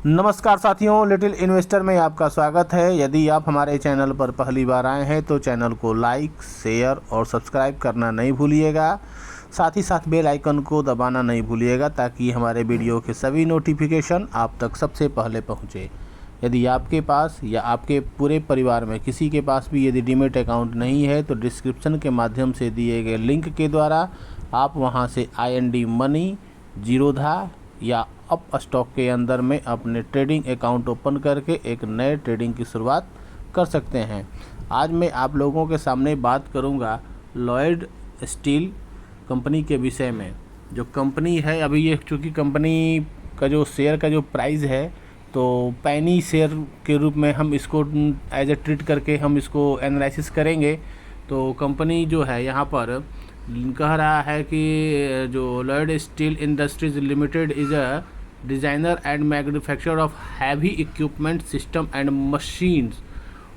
नमस्कार साथियों, little investor में आपका स्वागत है। यदि आप हमारे चैनल पर पहली बार आए हैं तो चैनल को लाइक, शेयर और सब्सक्राइब करना नहीं भूलिएगा। साथ ही साथ बेल आइकन को दबाना नहीं भूलिएगा ताकि हमारे वीडियो के सभी नोटिफिकेशन आप तक सबसे पहले पहुंचे। यदि आपके पास या आपके पूरे परिवार में किसी के पास भी यदि डीमैट अकाउंट नहीं है तो डिस्क्रिप्शन के माध्यम से दिए गए लिंक के द्वारा आप वहां से IND मनी, जीरोधा या अप स्टॉक के अंदर में अपने ट्रेडिंग अकाउंट ओपन करके एक नए ट्रेडिंग की शुरुआत कर सकते हैं। आज मैं आप लोगों के सामने बात करूंगा लॉयड स्टील कंपनी के विषय में। जो कंपनी है, अभी ये चूँकि कंपनी का जो शेयर का जो प्राइस है तो पैनी शेयर के रूप में हम इसको एज ए ट्रीट करके हम इसको एनालिसिस करेंगे। तो कंपनी जो है यहाँ पर कह रहा है कि जो Lloyd steel industries limited is a designer and manufacturer of heavy equipment system and machines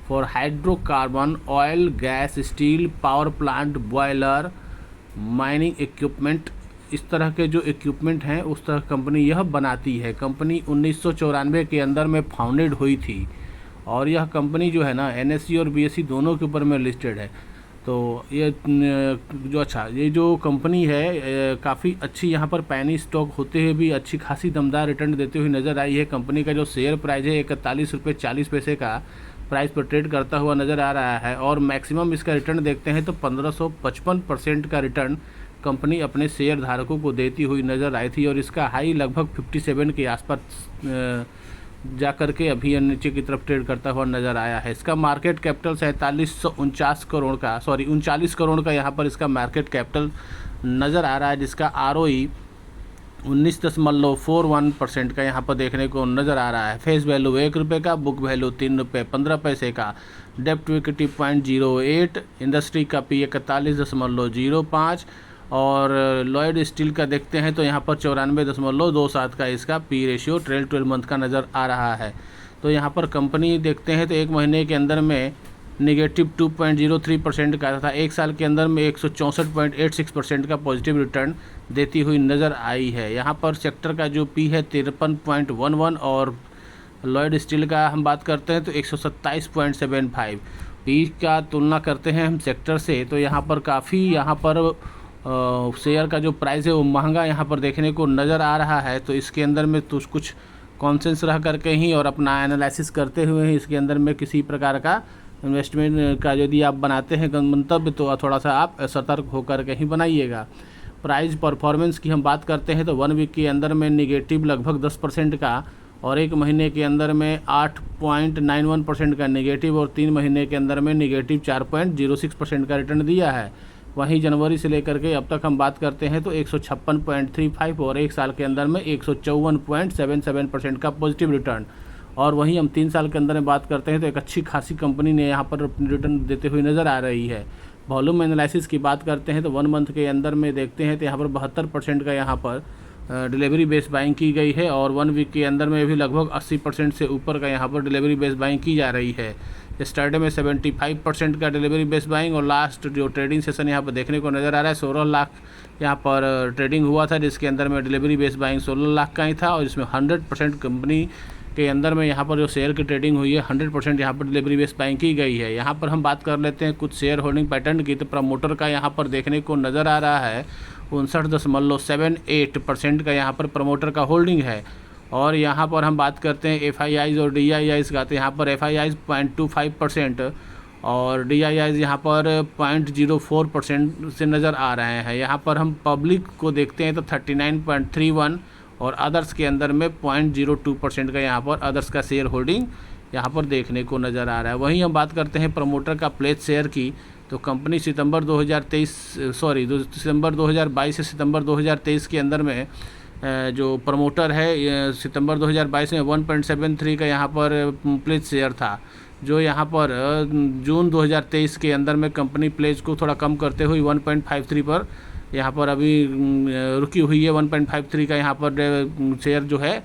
for hydrocarbon, oil, gas, steel, power plant, boiler, mining equipment, इस तरह के जो इक्विपमेंट हैं उस तरह कंपनी यह बनाती है। कंपनी 1994 के अंदर में फाउंडेड हुई थी और यह कंपनी जो है ना NSE और BSE दोनों के ऊपर में लिस्टेड है। तो ये जो कंपनी है काफ़ी अच्छी यहाँ पर पैनी स्टॉक होते हुए भी अच्छी खासी दमदार रिटर्न देते हुए नज़र आई है। कंपनी का जो शेयर प्राइस है 41 रुपये 40 पैसे का प्राइस पर ट्रेड करता हुआ नज़र आ रहा है और मैक्सिमम इसका रिटर्न देखते हैं तो 1555% का रिटर्न कंपनी अपने शेयर धारकों को देती हुई नज़र आई थी और इसका हाई लगभग 57 के आसपास जा कर के अभी नीचे की तरफ ट्रेड करता हुआ नज़र आया है। इसका मार्केट कैपिटल 39 करोड़ का यहाँ पर इसका मार्केट कैपिटल नज़र आ रहा है, जिसका ROE 19.41% का यहाँ पर देखने को नज़र आ रहा है। फेस वैल्यू 1 रुपये का, बुक वैल्यू 3 रुपये 15 पैसे का, डेप्ट टू इक्विटी 0.08, इंडस्ट्री का P 41.05 और लॉयड स्टील का देखते हैं तो यहाँ पर 94.27 का इसका P रेशियो ट्रेल 12 मंथ का नज़र आ रहा है। तो यहाँ पर कंपनी देखते हैं तो एक महीने के अंदर में नेगेटिव 2.03% का तथा एक साल के अंदर में 164.86% का पॉजिटिव रिटर्न देती हुई नज़र आई है। यहाँ पर सेक्टर का जो P है 53.11 और लॉयड स्टील का हम बात करते हैं तो 127.75। P का तुलना करते हैं हम सेक्टर से तो यहाँ पर काफ़ी शेयर का जो प्राइस है वो महंगा यहाँ पर देखने को नज़र आ रहा है। तो इसके अंदर में तो कुछ कॉन्सेंस रह करके ही और अपना एनालिसिस करते हुए ही इसके अंदर में किसी प्रकार का इन्वेस्टमेंट का यदि आप बनाते हैं मंतव्य तो थोड़ा सा आप सतर्क होकर के ही बनाइएगा। प्राइस परफॉर्मेंस की हम बात करते हैं तो 1 वीक के अंदर में निगेटिव लगभग 10% का और एक महीने के अंदर में 8.91% का नेगेटिव और 3 महीने के अंदर में नेगेटिव 4.06% का रिटर्न दिया है। वहीं जनवरी से लेकर के अब तक हम बात करते हैं तो 156.35 और एक साल के अंदर में 154.77% का पॉजिटिव रिटर्न। और वहीं हम 3 साल के अंदर में बात करते हैं तो एक अच्छी खासी कंपनी ने यहाँ पर रिटर्न देते हुए नज़र आ रही है। वॉल्यूम एनालिसिस की बात करते हैं तो 1 मंथ के अंदर में देखते हैं तो यहाँ पर 72% का यहाँ पर डिलीवरी बेस बाइंग की गई है और 1 वीक के अंदर में भी लगभग 80% से ऊपर का यहाँ पर डिलीवरी बेस बाइंग की जा रही है। स्टार्ट में 75% का डिलीवरी बेस बाइंग और लास्ट जो ट्रेडिंग सेशन यहाँ पर देखने को नज़र आ रहा है 16 लाख यहाँ पर ट्रेडिंग हुआ था, जिसके अंदर में डिलीवरी बेस बाइंग 16 लाख का ही था और इसमें 100% कंपनी के अंदर में यहाँ पर जो शेयर की ट्रेडिंग हुई है 100% यहाँ पर डिलीवरी बेस बाइंग की गई है। यहाँ पर हम बात कर लेते हैं कुछ शेयर होल्डिंग पैटर्न की। तो प्रमोटर का यहाँ पर देखने को नज़र आ रहा है 59.78% का यहाँ पर प्रमोटर का होल्डिंग है। और यहाँ पर हम बात करते हैं FIIs और DIIs का, तो यहाँ पर FIIs 0.25% और DIIs यहाँ पर 0.04% से नज़र आ रहे हैं। यहाँ पर हम पब्लिक को देखते हैं तो 39.31 और अदर्स के अंदर में 0.02% का यहाँ पर अदर्स का शेयर होल्डिंग यहाँ पर देखने को नज़र आ रहा है। वहीं हम बात करते हैं प्रमोटर का प्लेज शेयर की, तो कंपनी दिसंबर 2022 से सितंबर 2023 के अंदर में जो प्रमोटर है सितंबर 2022 में 1.73 का यहाँ पर प्लेज शेयर था, जो यहाँ पर जून 2023 के अंदर में कंपनी प्लेज को थोड़ा कम करते हुए 1.53 पर यहाँ पर अभी रुकी हुई है। 1.53 का यहाँ पर शेयर जो है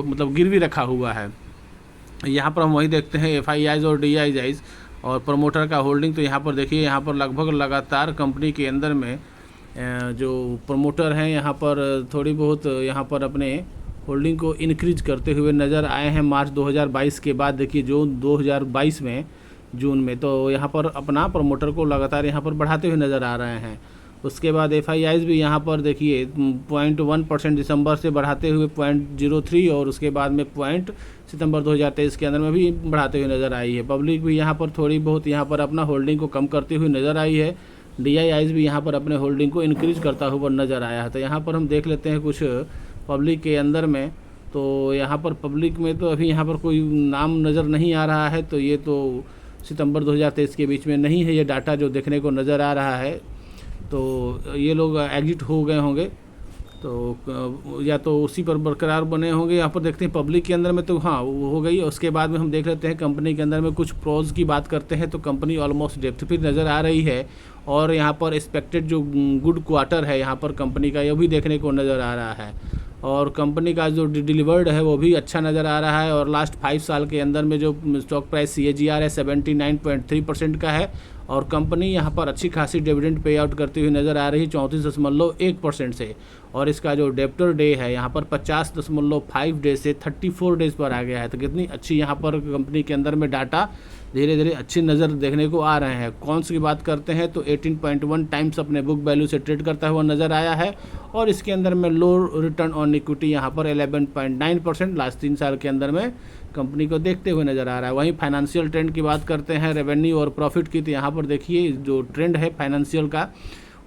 मतलब गिरवी रखा हुआ है। यहाँ पर हम वही देखते हैं FIIs और DIIs और प्रमोटर का होल्डिंग। तो यहाँ पर देखिए यहाँ पर लगभग लगातार कंपनी के अंदर में जो प्रमोटर हैं यहाँ पर थोड़ी बहुत यहाँ पर अपने होल्डिंग को इंक्रीज करते हुए नज़र आए हैं मार्च 2022 के बाद। देखिए जून 2022 में जून में तो यहाँ पर अपना प्रमोटर को लगातार यहाँ पर बढ़ाते हुए नज़र आ रहे हैं। उसके बाद FIIs भी यहाँ पर देखिए 0.1% दिसंबर से बढ़ाते हुए 0.03 और उसके बाद में सितंबर 2023 के अंदर में भी बढ़ाते हुए नज़र आई है। पब्लिक भी यहाँ पर थोड़ी बहुत यहाँ पर अपना होल्डिंग को कम करती हुई नज़र आई है। DIIs भी यहाँ पर अपने होल्डिंग को इंक्रीज करता हुआ नज़र आया है। तो यहाँ पर हम देख लेते हैं कुछ पब्लिक के अंदर में। तो यहाँ पर पब्लिक में तो अभी यहाँ पर कोई नाम नज़र नहीं आ रहा है। तो ये तो सितंबर 2023 के बीच में नहीं है ये डाटा जो देखने को नज़र आ रहा है। तो ये लोग एग्जिट हो गए होंगे तो या तो उसी पर बरकरार बने होंगे। यहाँ पर देखते हैं पब्लिक के अंदर में तो हाँ वो हो गई। उसके बाद में हम देख लेते हैं कंपनी के अंदर में कुछ प्रोज की बात करते हैं। तो कंपनी ऑलमोस्ट डेप्थ पे नज़र आ रही है और यहाँ पर एक्सपेक्टेड जो गुड क्वार्टर है यहाँ पर कंपनी का ये भी देखने को नज़र आ रहा है और कंपनी का जो डिलीवर्ड है वो भी अच्छा नज़र आ रहा है। और लास्ट 5 साल के अंदर में जो स्टॉक प्राइस CAGR है 79.3% का है और कंपनी यहाँ पर अच्छी खासी डिविडेंड पे आउट करती हुई नज़र आ रही है 34.1% से। और इसका जो डेप्टर डे है यहाँ पर 50.5 डेज से 34 डेज पर आ गया है। तो कितनी अच्छी यहाँ पर कंपनी के अंदर में डाटा धीरे धीरे अच्छी नज़र देखने को आ रहे हैं। कॉन्स की बात करते हैं तो 18.1 टाइम्स अपने बुक वैल्यू से ट्रेड करता हुआ नज़र आया है और इसके अंदर में लो रिटर्न ऑन इक्विटी यहाँ पर 11.9% लास्ट 3 साल के अंदर में कंपनी को देखते हुए नज़र आ रहा है। वहीं फाइनेंशियल ट्रेंड की बात करते हैं रेवेन्यू और प्रॉफिट की। तो यहाँ पर देखिए जो ट्रेंड है फाइनेंशियल का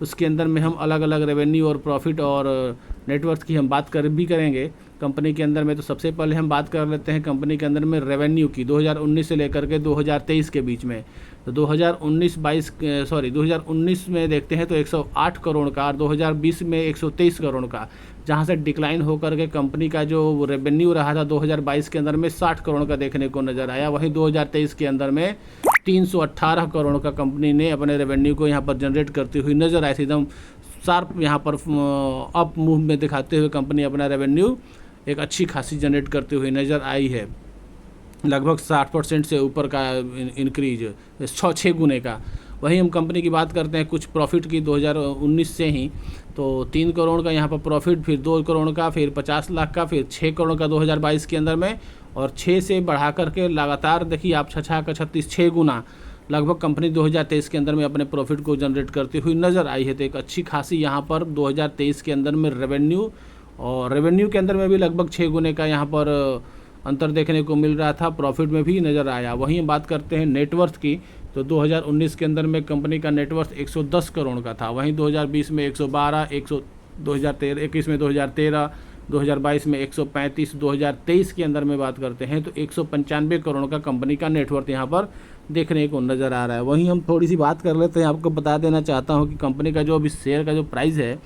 उसके अंदर में हम अलग अलग रेवेन्यू और प्रॉफिट और नेटवर्थ की हम बात करेंगे कंपनी के अंदर में। तो सबसे पहले हम बात कर लेते हैं कंपनी के अंदर में रेवेन्यू की 2019 से लेकर के 2023 के बीच में। तो 2019 में देखते हैं तो 108 करोड़ का और 2020 में 123 करोड़ का, जहां से डिक्लाइन होकर के कंपनी का जो रेवेन्यू रहा था 2022 के अंदर में 60 करोड़ का देखने को नज़र आया। वहीं 2023 के अंदर में 318 करोड़ का कंपनी ने अपने रेवेन्यू को यहाँ पर जनरेट करती हुई नज़र आई थी। एकदम शार्प यहाँ पर अप मूव में दिखाते हुए कंपनी अपना रेवेन्यू एक अच्छी खासी जनरेट करती हुई नज़र आई है। लगभग 60% से ऊपर का इंक्रीज 6 गुने का। वहीं हम कंपनी की बात करते हैं कुछ प्रॉफिट की 2019 से ही। तो 3 करोड़ का यहाँ पर प्रॉफिट, फिर 2 करोड़ का, फिर 50 लाख का, फिर 6 करोड़ का 2022 के अंदर में और 6 से बढ़ा करके लगातार देखिए आप 6 गुना लगभग कंपनी 2023 के अंदर में अपने प्रॉफिट को जनरेट करती हुई नज़र आई है। तो एक अच्छी खासी यहाँ पर 2023 के अंदर में रेवेन्यू और रेवेन्यू के अंदर में भी लगभग 6 गुने का यहाँ पर अंतर देखने को मिल रहा था, प्रॉफिट में भी नज़र आया। वहीं बात करते हैं नेटवर्थ की। तो 2019 के अंदर में कंपनी का नेटवर्थ 110 करोड़ का था। वहीं 2020 में 112, 2021 में 2013, 2022 में 135, 2023 के अंदर में बात करते हैं तो 195 करोड़ का कंपनी का नेटवर्थ यहाँ पर देखने को नज़र आ रहा है। वहीं हम थोड़ी सी बात कर लेते हैं। आपको बता देना चाहता हूँ कि कंपनी का जो अभी शेयर का जो प्राइस है,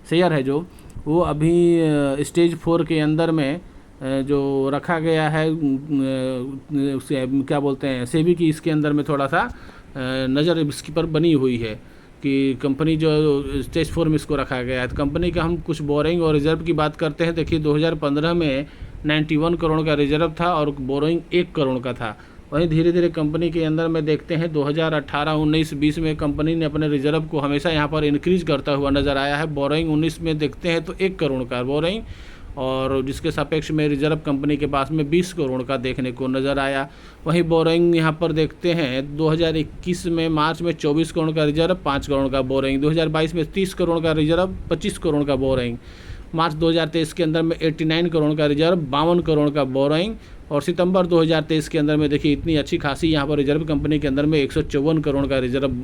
शेयर है जो वो अभी स्टेज 4 के अंदर में जो रखा गया है उसे क्या बोलते हैं सेबी की, इसके अंदर में थोड़ा सा नज़र इसकी पर बनी हुई है कि कंपनी जो स्टेज 4 में इसको रखा गया है। तो कंपनी का हम कुछ बोरिंग और रिजर्व की बात करते हैं। देखिए 2015 में 91 करोड़ का रिजर्व था और बोरिंग 1 करोड़ का था। वहीं धीरे धीरे कंपनी के अंदर में देखते हैं 2018, 19, 20 में कंपनी ने अपने रिजर्व को हमेशा यहाँ पर इंक्रीज करता हुआ नज़र आया है। बोरिंग 19 में देखते हैं तो 1 करोड़ का बोरिंग और जिसके सापेक्ष में रिजर्व कंपनी के पास में 20 करोड़ का देखने को नज़र आया। वहीं बोरिंग यहाँ पर देखते हैं 2021 में मार्च में 24 करोड़ का रिजर्व, 5 करोड़ का बोरिंग। 2022 में 30 करोड़ का रिजर्व, 25 करोड़ का बोरिंग। मार्च 2023 के अंदर में 89 करोड़ का रिजर्व, 52 करोड़ का बोरिंग और सितंबर 2023 के अंदर में देखिए इतनी अच्छी खासी यहाँ पर रिजर्व कंपनी के अंदर में 154 करोड़ का रिजर्व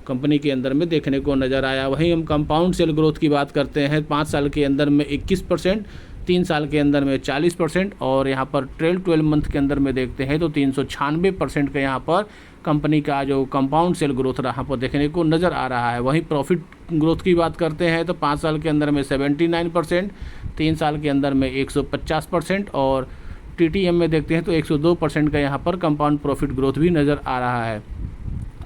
कंपनी के अंदर में देखने को नज़र आया। वहीं हम कंपाउंड सेल ग्रोथ की बात करते हैं 5 साल के अंदर में 21%, 3 साल के अंदर में 40% और यहाँ पर 12 मंथ के अंदर में देखते हैं तो 396% का यहाँ पर कंपनी का जो कंपाउंड सेल ग्रोथ यहाँ पर देखने को नज़र आ रहा है। वहीं प्रॉफिट ग्रोथ की बात करते हैं तो 5 साल के अंदर में 79%, 3 साल के अंदर में 150% और TTM में देखते हैं तो 102% का यहाँ पर कंपाउंड प्रॉफिट ग्रोथ भी नज़र आ रहा है।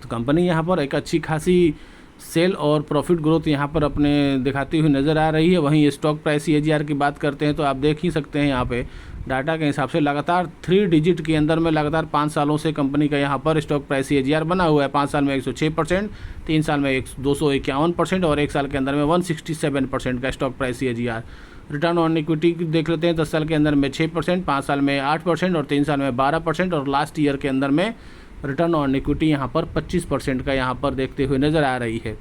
तो कंपनी यहाँ पर एक अच्छी खासी सेल और प्रॉफिट ग्रोथ यहाँ पर अपने दिखाती हुई नज़र आ रही है। वहीं स्टॉक प्राइस CAGR की बात करते हैं तो आप देख ही सकते हैं यहाँ पे डाटा के हिसाब से लगातार 3 डिजिट के अंदर में लगातार 5 सालों से कंपनी का यहाँ पर स्टॉक प्राइस CAGR बना हुआ है। 5 साल में 106%, 3 साल में 251% और 1 साल के अंदर में 167% का stock price CAGR। Return on equity देख लेते हैं, 10 साल के अंदर में 6%, 5 साल में 8% और 3 साल में 12%, और लास्ट ईयर के अंदर में रिटर्न ऑन इक्विटी यहाँ पर 25% का यहाँ पर देखते हुए नज़र आ रही है।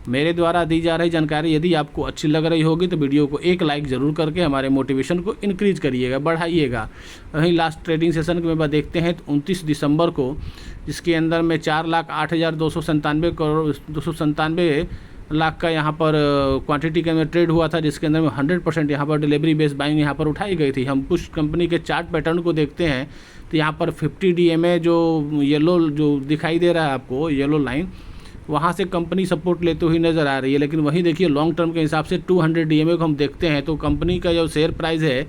मेरे द्वारा दी जा रही जानकारी यदि आपको अच्छी लग रही होगी तो वीडियो को एक लाइक ज़रूर करके हमारे मोटिवेशन को इंक्रीज करिएगा, बढ़ाइएगा। वहीं लास्ट ट्रेडिंग सेशन के बाद देखते हैं तो 29 दिसंबर को, जिसके अंदर में 4,08,297 करोड़ 297 लाख का यहाँ पर क्वांटिटी के अंदर ट्रेड हुआ था, जिसके अंदर में 100% यहाँ पर डिलीवरी बेस्ड बाइंग यहाँ पर उठाई गई थी। हम कुछ कंपनी के चार्ट पैटर्न को देखते हैं तो यहाँ पर 50 DMA जो येलो जो दिखाई दे रहा है आपको, येलो लाइन, वहाँ से कंपनी सपोर्ट लेते हुए नज़र आ रही है। लेकिन वहीं देखिए लॉन्ग टर्म के हिसाब से 200 DMA को हम देखते हैं तो कंपनी का जो शेयर प्राइस है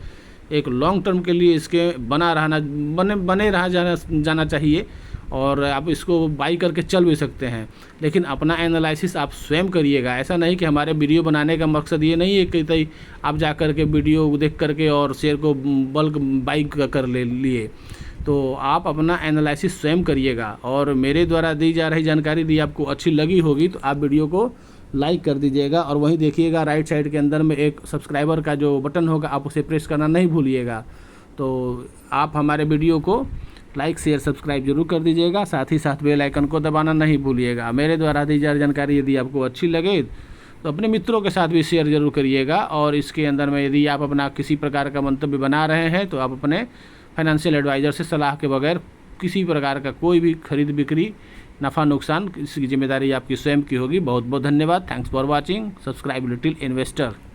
एक लॉन्ग टर्म के लिए इसके बने रहा जाना चाहिए, और आप इसको बाई करके चल भी सकते हैं। लेकिन अपना एनालिसिस आप स्वयं करिएगा। ऐसा नहीं कि हमारे वीडियो बनाने का मकसद ये नहीं है कि आप जा कर के वीडियो देख करके और शेयर को बल्क बाई कर लिए। तो आप अपना एनालिसिस स्वयं करिएगा, और मेरे द्वारा दी जा रही जानकारी यदि आपको अच्छी लगी होगी तो आप वीडियो को लाइक कर दीजिएगा। और वहीं देखिएगा राइट साइड के अंदर में एक सब्सक्राइबर का जो बटन होगा आप उसे प्रेस करना नहीं भूलिएगा। तो आप हमारे वीडियो को लाइक शेयर सब्सक्राइब जरूर कर दीजिएगा, साथ ही साथ बेल आइकन को दबाना नहीं भूलिएगा। मेरे द्वारा दी जा रही जानकारी यदि आपको अच्छी लगे तो अपने मित्रों के साथ भी शेयर जरूर करिएगा। और इसके अंदर में यदि आप अपना किसी प्रकार का मंतव्य बना रहे हैं तो आप अपने फाइनेंशियल एडवाइज़र से सलाह के बगैर किसी प्रकार का कोई भी खरीद बिक्री, नफ़ा नुकसान, इसकी जिम्मेदारी आपकी स्वयं की होगी। बहुत बहुत धन्यवाद। Thanks for watching. Subscribe little investor.